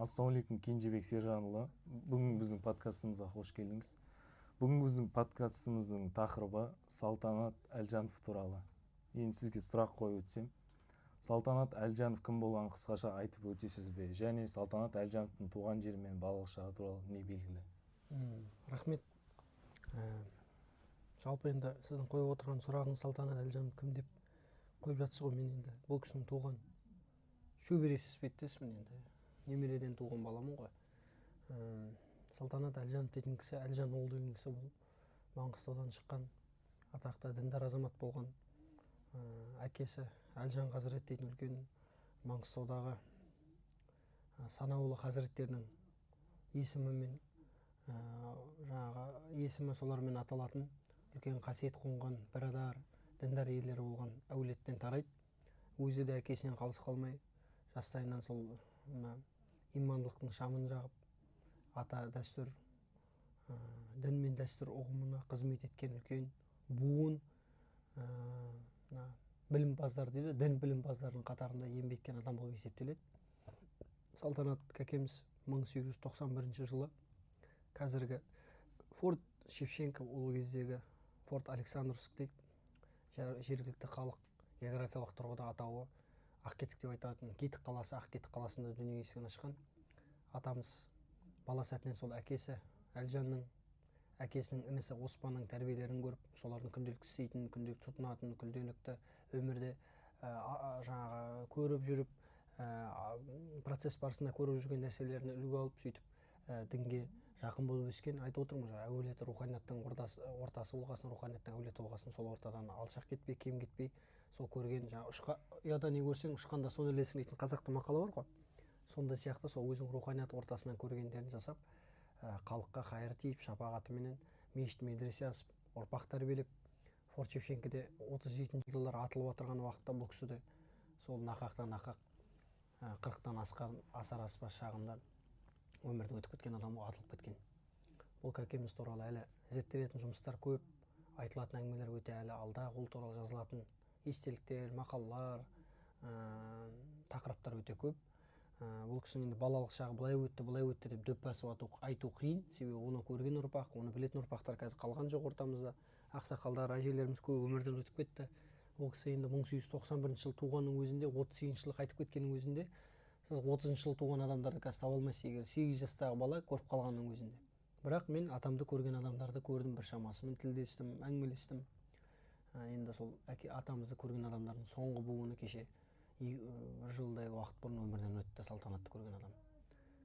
Ассалаумағалейкум, Кенжебек Сержанұлы. Бүгін біздің подкастымызға қош келдіңіз. Бүгін біздің подкастымыздың тақырыбы Салтанат Әлжанов туралы. Енді сізге сұрақ қойып өтсем, Салтанат Әлжанов кім болғанын қысқаша айтып өтесіз бе? Және Салтанат Әлжановтың туған жері мен балалық шағы туралы не белгілі? Рахмет. Жалпы енді сіздің қойып отырған сұрағыңыз Салтанат Әлжанов кім деп қойып жатсыз ғой. Мен енді бұл кісінің туған шөбересі іспеттесімін, енді немереден туған баламын ғой. Салтанат Әлжанов дейтін кісі, Әлжан ол деген кісі, бұл Маңғыстаудан шыққан атақты діндар азамат болған. Әкесі Әлжан Хазірет дейтін үлкен Маңғыстаудағы санаулы хазіреттердің есімімен, жаңағы есімі солармен аталатын үлкен қасиет қонған бірадар діндар иелері болған әулеттен тарайды. Өзі де әкесінен қалыс қалмай, жастайынан сол имандылықтың шамын жағып, ата дәстүр, дін мен дәстүр ұғымына қызмет еткен үлкен буын білімпаздар дейді, дін білімпаздарының қатарында еңбек еткен адам болып есептеледі. Салтанат кәкеміз 1891 жылы қазіргі Форт Шевченко, ол кездегі Форт Александровск дейді, жергілікті халық географиялық тұрғыда атауы Ақкетік деп айтатын Кетік қаласы, Ақкетік қаласында дүние есігін ашқан. Атамыз бала сәтінен сол әкесі Әлжанның, әкесінің інісі Оспанның тәрбиелерін көріп, солардың күнделікті істейтін, күнделікті тұтынатын, күнделікті өмірде жаңағы көріп жүріп, процесс барысында көріп жүрген нәрселеріне үлгі алып, сөйтіп дінге жақын болып өскен. Айтып отырмын, әулеті руханияттың ортасы болғасын, руханияттың әулеті болғасын, сол ортадан алшақ кетпей, кем кетпей, сол көрген, ұяда не көрсең, ұшқанда соны ілесің дейтін қазақта мақалы бар ғой. Сонда сияқты сол өзінің руханият ортасынан көргендерін жасап, халыққа қайыр тиіп, шапағатыменен мешіт медресе асып, ұрпақ тәрбиелеп, Форт Шевченкоде 37 жылдар атылып отырған уақытта бұл кісі де сол нақақтан нақақ 40-тан асар аспас шағында өмірді өтіп кеткен адам атылып кеткен. Бұл кәкеміз туралы әлі зерттелетін жұмыстар көп, айтылатын әңгімелер өте әлі алда, ол туралы жазылатын естеліктер, мақалалар, тақырыптар өте көп. Бұл кісінің балалық шағы былай өтті деп дөп басып айту қиын, себебі оны көрген ұрпақ, оны білетін ұрпақтар қазір қалған жоқ ортамызда. Ақсақалдар, әжелеріміз көп өмірден өтіп кетті. Ол кісі енді 1891 жыл туғанның өзінде, 38 жыл қайтып кеткеннің өзінде, сіз 30 жыл туған адамдарды қазір таба алмайсыз, егер 8 жастағы бала көріп қалғанның өзінде. Бірақ мен атамды көрген адамдарды көрдім, бір шамасымен тілдестім, әңгімелестім. Енді сол атамызды көрген адамдардың соңғы буыны кеше бір жылдай уақыт бұрын өмірден өтті, Салтанатты көрген адам.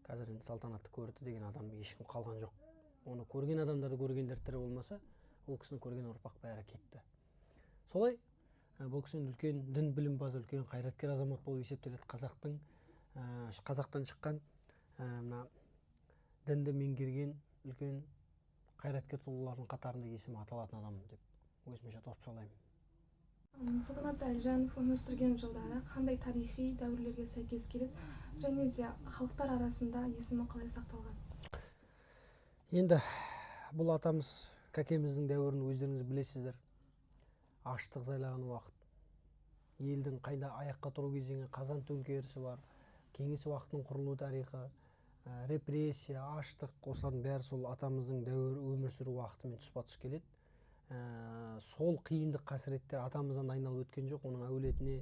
Қазір енді Салтанатты көрді деген адам ешкім қалған жоқ. Оны көрген адамдарды көргендер тірі болмаса, ол кісіні көрген ұрпақ бәрі кетті. Солай бұл кісінің үлкен дін білімпазы, үлкен қайраткер азамат болып есептеледі. Қазақтан шыққан дінді меңгерген үлкен қайраткер тұлғалардың қатарында есімі аталатын адам деп өзімше топшылаймын. Салтанат Әлжанов өмір сүрген жылдары қандай тарихи дәуірлерге сәйкес келеді, және де халықтар арасында есімі қалай сақталған? Енді бұл атамыз кәкеміздің дәуірін өздеріңіз білесіздер. Аштық жайлаған уақыт, елдің қайда аяққа тұру кезеңі, қазан төңкерісі бар, кеңес уақытының құрылу тарихы, репрессия, аштық, осылардың бәрі сол атамыздың дәуір өмір сүру уақытымен тұспа-тұс келеді. Сол қиындық қасіреттер атамыздан айналып өткен жоқ, оның әулетіне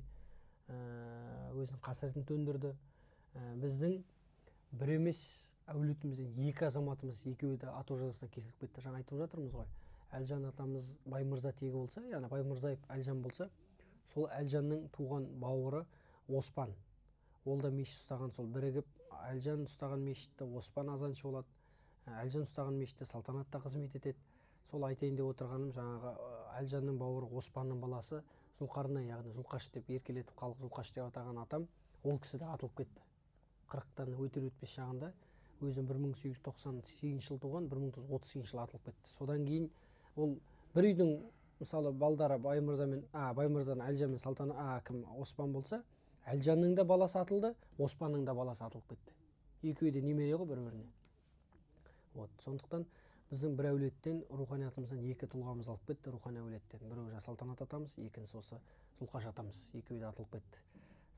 өзінің қасіретін төндірді. Біздің бір емес әулетіміздің екі азаматымыз, екеуі де ату жазасына кесіліп кетті. Жаңа айтып жатырмыз ғой, Әлжан атамыз Баймырза тегі болса, яғни Баймырзаев Әлжан болса, сол Әлжанның туған бауыры Оспан. Ол да мешіт ұстаған, сол бірігіп, Әлжан ұстаған мешітті Оспан азаншы болады, Әлжан ұстаған мешітті Салтанатта қызмет етеді. Сол айтайын деп отырғаным, жаңағы Әлжанның бауыры Оспанның баласы Зұлқарнай, яғни Зұлқаш деп еркелетіп халық Зұлқаш деп атаған атам, ол кісі де атылып кетті. 40-тан өтер-өтпес шағында өзі 1898 жыл туған, 1930 жыл атылып кетті. Содан кейін ол бір үйдің, мысалы, балдары Баймырзаның Әлжан мен Оспан болса, Әлжанның да баласы атылды, Оспанның да баласы атылып кетті. Екеуі де немере ғой бір-біріне. Сондықтан біздің бір әулеттен, руханиятымыздан екі тұлғамыз алып кетті, рухани әулеттен. Біреуі Салтанат атамыз, екіншісі осы Зұлқаш атамыз, екеуі де атылып кетті.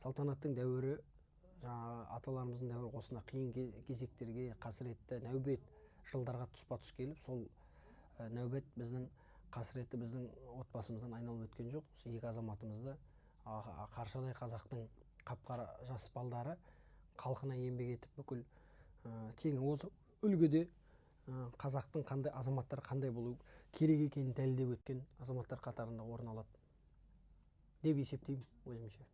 Салтанаттың дәуірі жаңағы аталарымыздың дәуірі осына қиын кезектерге, қасіретті нәубет жылдарға тұспа тұс келіп, сол нәубет біздің қасіретті біздің отбасымыздан айналып өткен жоқ. Осы екі азаматымызды қаршадай қазақтың қап-қара жас балдары халқына еңбек етіп, бүкіл тең осы үлгіде қазақтың қандай азаматтар қандай болу керек екенін дәлелдеп өткен азаматтар қатарында орын алады деп есептеймін өзімше.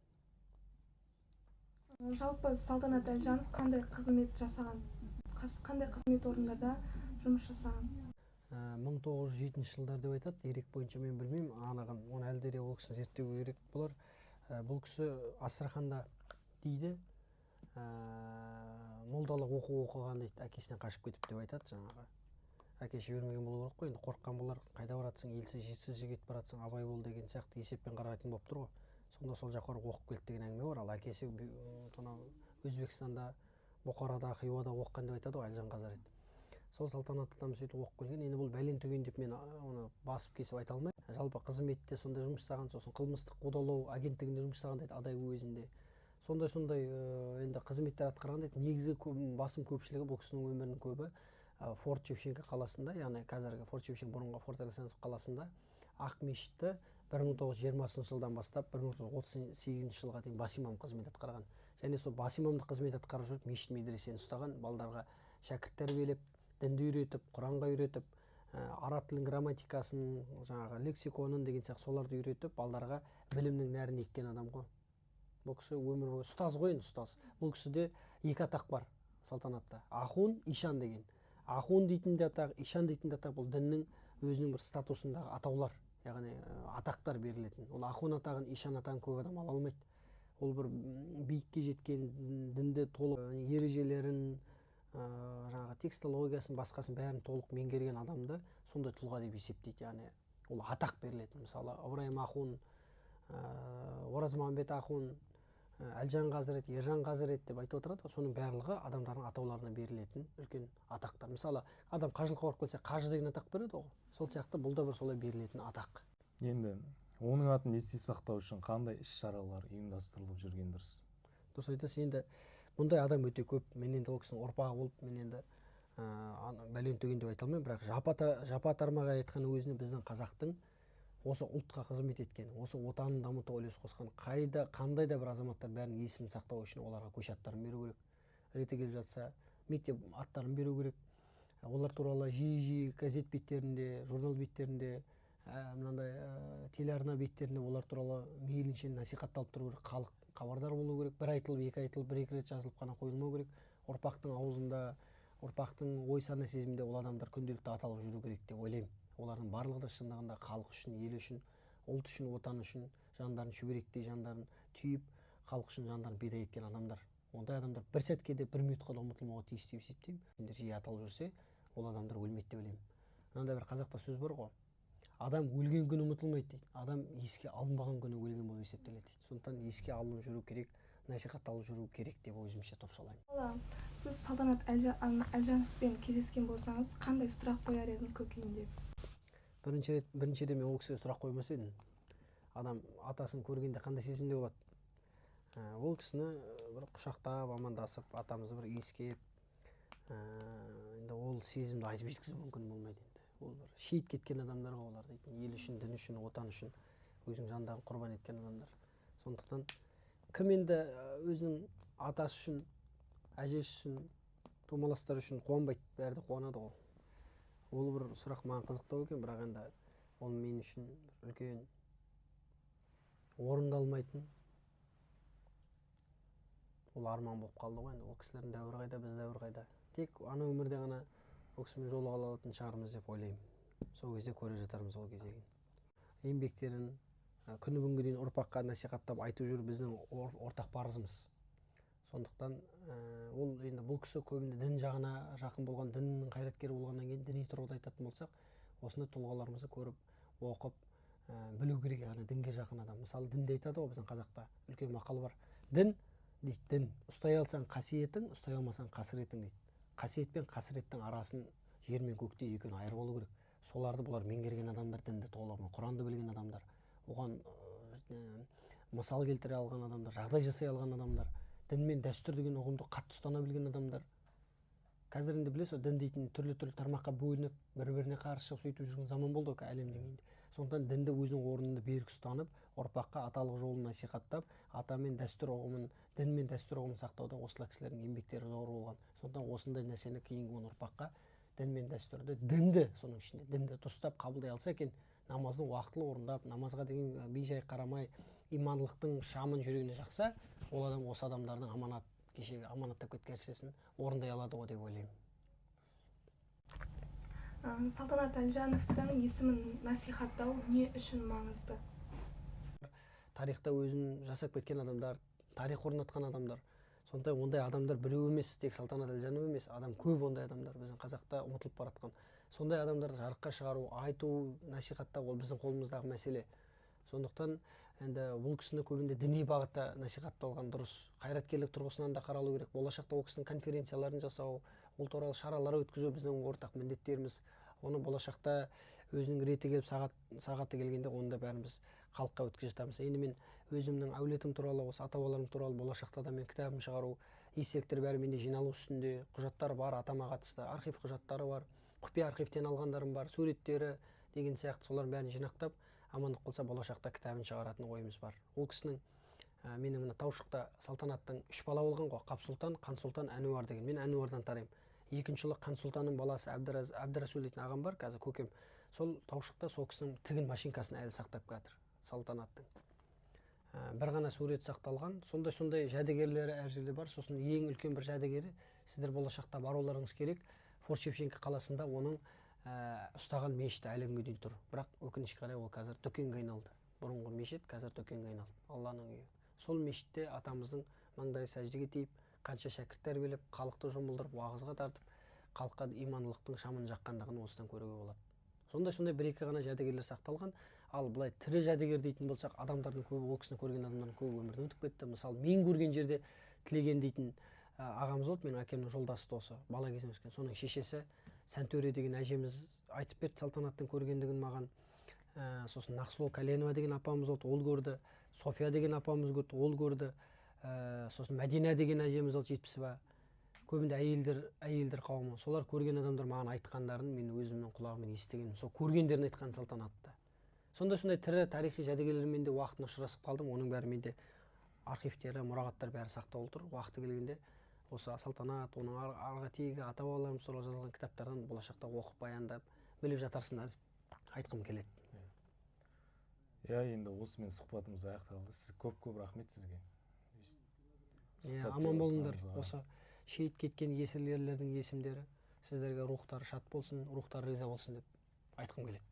Жалпы Салтанат Әлжанов қандай қызмет жасаған, қандай қызмет орындарда жұмыс жасаған? 1907 жылдар деп айтады, дерек бойынша мен білмеймін, анаған оны әлде де ол кісіні зерттеу керек болар. Бұл кісі Астраханда дейді, молдалық оқыған дейді, әкесінен қашып кетіп деп айтады. Жаңағы әкесі жібермеген болу керек қой, енді қорыққан болар, қайда баратсың, елсіз жетсіз жігіт баратсың, абай бол деген сияқты есеппен қарайтын болып тұр ғой. Сонда сол жаққа оқып келді деген әңгіме бар. Ал әкесі Өзбекстанда, Бұқарада, Хиуада оқыған деп айтады ғой Әлжан Қазарет. Сол Салтанат атамыз сөйтіп оқып келген. Енді бұл бәлен түген деп мен оны басып кесіп айта алмаймын. Жалпы қызметте сондай жұмыс жасаған, сосын қылмыстық қудалау агенттігінде жұмыс жасаған дейді, Адай уезінде. Сондай енді қызметтер атқарған дейді. Негізі басым көпшілігі бұл кісінің өмірінің көбі Форт Шевченко қаласында, яғни қазіргі Форт Шевченко бұрынғы Форт Александров қаласында Ақ мешітті 1920 жылдан бастап 1938 жылға дейін бас имам қызмет атқарған. Және сол бас имамдық қызмет атқарып жүріп мешіт медресені ұстаған, балдарға шәкірт тәрбиелеп, дінді үйретіп, Құранға үйретіп, араб тілінің грамматикасын, жаңағы лексиконын деген сияқты соларды үйретіп, балдарға білімнің нәрін еккен адам ғой. Бұл кісі өмір бойы ұстаз ғой, ұстаз. Бұл кісіде екі атақ бар Салтанатта. Ахун, Ишан деген. Ахун дейтін де атақ, Ишан дейтін де атақ, бұл діннің өзінің бір статусындағы атаулар, яғни атақтар берілетін. Ол Ахун атағын, Ишан атағын көп адам ала алмайды. Ол бір биікке жеткен, дінді толық ережелерін, жаңағы текстологиясын, басқасын бәрін толық меңгерген адамды сондай тұлға деп есептейді. Яғни ол атақ берілетін. Мысалы Ыбырайым Ахун, Оразмамбет Ахун, Әлжан Қазірет, Ержан Қазірет деп айтып отырады. Соның барлығы адамдардың атауларына берілетін үлкен атақтар. Мысалы адам қажылыққа барып келсе, қажы деген атақ береді ғой. Сол сияқты бұл да бір солай берілетін атақ. Енді оның атын есте сақтау үшін қандай іс-шаралар ұйымдастырылып жүрген дұрыс? Дұрыс айтасыз. Енді бұндай адам өте көп. Мен енді ол кісінің ұрпағы болып, мен енді бәлен түген деп айта алмаймын, бірақ жапа тармағай айтқан өзіне біздің қазақтың осы ұлтқа қызмет еткен, осы отанын дамытуға үлес қосқан қандай да бір азаматтар бәрінің есімін сақтау үшін оларға көш аттарын беру керек. Реті келіп жатса, мектеп аттарын беру керек. Олар туралы жиі газет беттерінде, журнал беттерінде, мынандай телеарна беттерінде олар туралы мейлінше насихатталып тұру керек. Халық хабардар болу керек. Бір айтылып, екі айтылып, бір-екі рет жазылып қана қойылмау керек. Ұрпақтың аузында, ұрпақтың ой сана сезімінде ол адамдар күнделікті аталып жүру керек деп ойлаймын. Олардың барлығы да шындығында халық үшін, ел үшін, ұлт үшін, отан үшін жандарын шүберектей, жандарын түйіп, халық үшін жандарын пида еткен адамдар. Ондай адамдар бір сәтке де, бір минутқа да ұмытылмауға тиіс деп есептеймін. Сендер жиі аталып жүрсе, ол адамдар өлмейді деп ойлаймын. Мынандай бір қазақта сөз бар ғой. Адам өлген күні ұмытылмайды дейді. Адам еске алынбаған күні өлген болып есептеледі дейді. Сондықтан еске алынып жүру керек, насихатталып жүру керек деп өзімше топшылаймын. Сіз Салтанат Әлжановпен кездескен болсаңыз, қандай сұрақ қояр едіңіз көкейінде? Біріншіден мен ол кісіге сұрақ қоймас едім. Адам атасын көргенде қандай сезімде болады? Ол кісіні бір құшақтап, амандасып, атамызды бір иіскеп, енді ол сезімді айтып жеткізу мүмкін болмайды енді. Ол бір шейіт кеткен адамдар ғой олар дейтін. Ел үшін, дін үшін, отан үшін өзінің жандарын құрбан еткен адамдар. Сондықтан кім енді өзінің атасы үшін, әжесі үшін, тумаластар үшін қуанбайды, бәрі де қуанады ғой. Ол бір сұрақ маған қызықтау екен, бірақ енді ол мен үшін үлкен орындалмайтын ол арман болып қалды ғой. Ол кісілердің дәуірі қайда, біз дәуір қайда. Тек ана өмірде ғана ол кісімен жолыға алатын шығармыз деп ойлаймын. Сол кезде көре жатармыз ол кезегін. Еңбектерін күні бүгінге дейін ұрпаққа насихаттап айтып жүру біздің ортақ парызымыз. Сондықтан ол енді бұл кісі көбінде дін жағына жақын болған, діннің қайраткері болғаннан кейін діни тұрғыда айтатын болсақ, осындай тұлғаларымызды көріп, оқып, білу керек, яғни дінге жақын адам. Мысалы, дінде айтады ғой біздің қазақта үлкен мақал бар. Дін дейді, дін. Ұстай алсаң қасиетің, ұстай алмасаң қасіретің дейді. Қасиет пен қасіреттің арасын жер мен көктей екеуін айырып алу керек. Соларды бұлар меңгерген адамдар, дінді толығымен, Құранды білген адамдар, оған мысал келтіре алған адамдар, жағдай жасай алған адамдар. дін мен дәстүр деген ұғымды қатты ұстана білген адамдар. Қазір енді білесіз, дін дейтін түрлі тармаққа бөлініп, бір-біріне қарсы шығып сөйтіп жүрген заман болды әлем деңгейінде. Сондықтан дінді өзінің орнында берік ұстанып, ұрпаққа аталық жолын насихаттап, ата мен дәстүр ұғымын, дін мен дәстүр ұғымын сақтауда осылар кісілердің еңбектері зор болған. сондықтан осындай нәрсені кейінгі ұрпаққа дін мен дәстүрді, дінді, соның ішінде дінді дұрыстап қабылдай алса екен, намаздың уақытылы орындап, намазға деген бей-жай қарамай, имандылықтың шамын жүрегіне жақса, ол адам осы адамдардың кешегі аманаттап кеткен нәрсесін орындай алады ғой деп ойлаймын. Салтанат Әлжановтың есімін насихаттау не үшін маңызды? Тарихта өзін жасап кеткен адамдар, тарих орнатқан адамдар. Сондықтан ондай адамдар біреу емес, тек Салтанат Әлжанов емес, адам көп ондай адамдар біздің қазақта ұмытылып бара жатқан. Сондай адамдарды жарыққа шығару, айту, насихаттау ол біздің қолымыздағы мәселе. Сондықтан енді бұл кісіні көбінде діни бағытта насихатталған дұрыс. Қайраткерлік тұрғысынан да қаралу керек. Болашақта ол кісінің конференцияларын жасау, ол туралы шаралар өткізу біздің ортақ міндеттеріміз. Оны болашақта өзінің реті келіп сағаты келгенде оны да бәріміз халыққа өткізе жатамыз. Енді мен өзімнің әулетім туралы, осы ата-бабаларым туралы болашақта да мен кітабым шығару, естеліктер бәрі менде жиналу үстінде, құжаттар бар, атама қатысты архив құжаттары бар, құпия архивтен алғандарым бар, суреттері деген сияқты солардың бәрін жинақтап, амандық болса болашақта кітабын шығаратын ойымыз бар. Ол кісінің менің мына Таушықта Салтанаттың 3 бала болған ғой, Қапсұлтан, Қансұлтан, Әнуар деген. Мен Әнуардан тараймын. Екінші ұлы Қансұлтанның баласы Әбдірасул дейтін ағам бар, қазір көкем. Сол Таушықта сол кісінің тігін машинкасын әлі сақтап жатыр, Салтанаттың. Бір ғана сурет сақталған, сондай жәдігерлері әр жерде бар. Сосын ең үлкен бір жәдігері, сіздер болашақта баруларыңыз керек, Форт Шевченко қаласында оның ұстаған мешіті әлі күнге дейін тұр. Бірақ өкінішке қарай ол қазір дүкенге айналды. Бұрынғы мешіт қазір дүкенге айналды. Алланың үйі. Сол мешітте атамыздың маңдайы сәждеге тиіп, қанша шәкірт тәрбиелеп, халықты жұмылдырып, уағызға тартып, халыққа имандылықтың шамын жаққандығын осыдан көруге болады. Сондай бір-екі ғана жәдігерлер сақталған. Ал былай тірі жәдігер дейтін болсақ, адамдардың көбі, ол кісіні көрген адамдардың көбі өмірден өтіп кетті. Мысалы, мен көрген жерде Тілеген дейтін ағамыз болды, менің әкемнің жолдасы досы, бала кезімде өскен. Соның шешесі Сәнтөре деген әжеміз айтып берді Салтанаттың көргендігін маған. Сосын Нақсұлу Кәленова деген апамыз болды, ол көрді. София деген апамыз көрді, ол көрді. Сосын Мәдина деген әжеміз болды, 70-ба. Көбінде әйелдер қауымы. Солар көрген адамдар маған айтқандарын мен өзімнің құлағыммен естігенмін. Сол көргендерін айтқан Салтанатты. Сондай тірі тарихи жәдігерлермен де уақытына ұшырасып қалдым. Оның бәрі менде архивтері, мұрағаттар бәрі сақтаулы тұр. Уақыты келгенде осы Салтанат, оның арғы тегі, ата-бабаларымыз туралы жазылған кітаптардан болашақта оқып баяндап, біліп жатарсыңдар деп айтқым келеді. Енді осымен сұхбатымыз аяқталды. Сіз көп рахмет сізге. Аман болыңдар. Осы шейіт кеткен есірлердің есімдері сіздерге рухтары шат болсын, рухтары риза болсын деп айтқым келеді.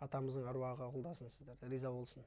Атамыздың аруағы қолдасын, сіздерге риза болсын.